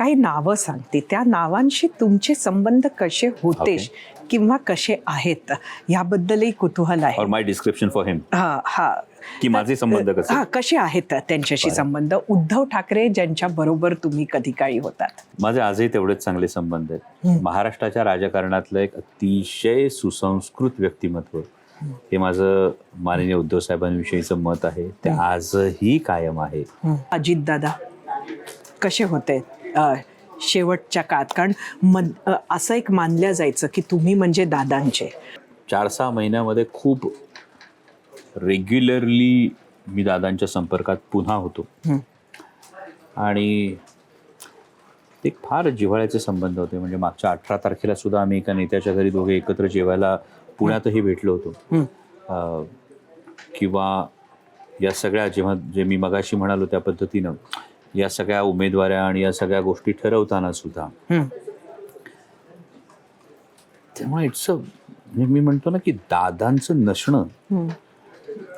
काही नावं सांगते, त्या नावांशी तुमचे संबंध कसे होते किंवा कसे आहेत याबद्दलही कुतूहल आहे. और माय डिस्क्रिप्शन फॉर हिम. हा हा की माझे संबंध कसे? हा, कसे आहेत त्यांच्याशी संबंध? उद्धव ठाकरे ज्यांच्या बरोबर तुम्ही कधी काळी होतात. माझे आजही तेवढेच चांगले संबंध आहेत. महाराष्ट्राच्या राजकारणातलं एक अतिशय सुसंस्कृत व्यक्तिमत्व, हे माझं माननीय उद्धव साहेबांविषयीचं मत आहे, ते आजही कायम आहे. अजितदादा कसे होते शेवटच्या काळात? कारण असं एक मानलं जायचं की तुम्ही म्हणजे दादांचे. 4-6 महिन्यामध्ये खूप रेग्युलरली मी दादांच्या संपर्कात पुन्हा होतो आणि एक फार जिव्हाळ्याचे संबंध होते. म्हणजे मागच्या 18 तारखेला सुद्धा आम्ही एका नेत्याच्या घरी दोघे एकत्र जेवायला पुण्यातही भेटलो होतो. किंवा या सगळ्या जे मी मगाशी म्हणालो त्या पद्धतीनं या सगळ्या उमेदवाऱ्या आणि या सगळ्या गोष्टी ठरवताना सुद्धा, त्यामुळे मी म्हणतो ना की दादांचं नसणं,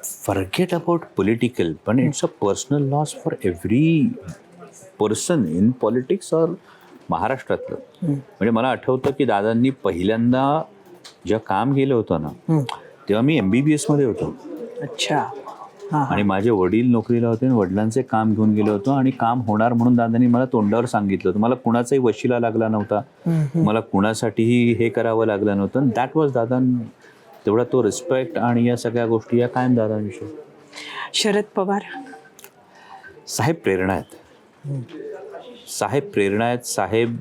फॉरगेट अबाउट पॉलिटिकल, पण it's a personal loss for every person in politics और महाराष्ट्रातलं. म्हणजे मला आठवतं की दादांनी पहिल्यांदा जेव्हा काम केलं होतं ना, तेव्हा मी MBBS मध्ये होतो. अच्छा. आणि माझे वडील नोकरीला होते आणि वडिलांचे काम घेऊन गेलो होतो आणि काम होणार म्हणून दादांनी मला तोंडावर सांगितलं होतं. मला कुणाचाही वशिला लागला नव्हता, मला कुणासाठीही हे करावं लागलं नव्हतं. दॅट वॉज दादा. तेवढा तो रिस्पेक्ट आणि या सगळ्या गोष्टी या कायम दादांविषयी. शरद पवार साहेब प्रेरणा आहेत. साहेब प्रेरणा आहेत. साहेब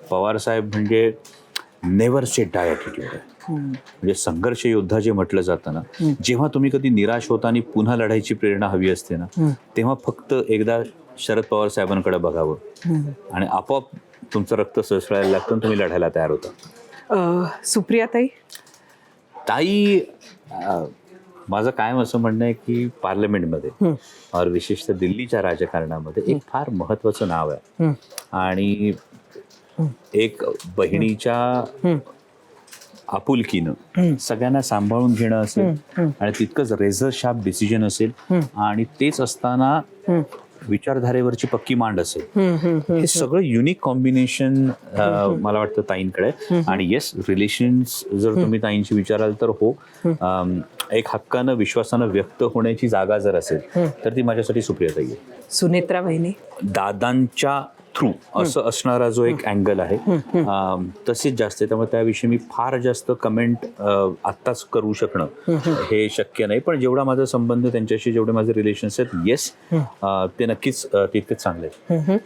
पवार साहेब म्हणजे नेव्हर से डाय ॲटिट्यूड आहे. म्हणजे संघर्ष योद्धा जे म्हटलं जातं ना, जेव्हा तुम्ही कधी निराश होता आणि पुन्हा लढायची प्रेरणा हवी असते ना, तेव्हा फक्त एकदा शरद पवार साहेबांकडे बघावं आणि आपोआप तुमचं रक्त सळसळायला लागतं आणि तुम्ही लढायला तयार होता. सुप्रियाताई ताई, माझं कायम असं म्हणणं आहे की पार्लमेंटमध्ये और विशेषतः दिल्लीच्या राजकारणामध्ये एक फार महत्वाचं नाव आहे आणि एक बहिणीच्या आपुलकीनं सगळ्यांना सांभाळून घेणं असेल आणि तितकंच रेझर शार्प डिसिजन असेल आणि तेच असताना विचारधारेवरची पक्की मांड असेल, हे सगळं युनिक कॉम्बिनेशन मला वाटतं ताईंकडे. आणि येस, रिलेशन्स जर तुम्ही ताईंशी विचाराल तर हो, एक हक्कानं विश्वासानं व्यक्त होण्याची जागा जर असेल तर ती माझ्यासाठी सुप्रियाताई आहे. सुनेत्रा वहिनी दादांच्या थ्रू असं असणारा जो एक अँगल आहे तसेच जास्त आहे. त्यामुळे त्याविषयी मी फार जास्त कमेंट आत्ताच करू शकणं हे शक्य नाही. पण जेवढा माझा संबंध त्यांच्याशी, जेवढे माझे रिलेशन्स आहेत, येस, ते नक्कीच तितकेच चांगले आहेत.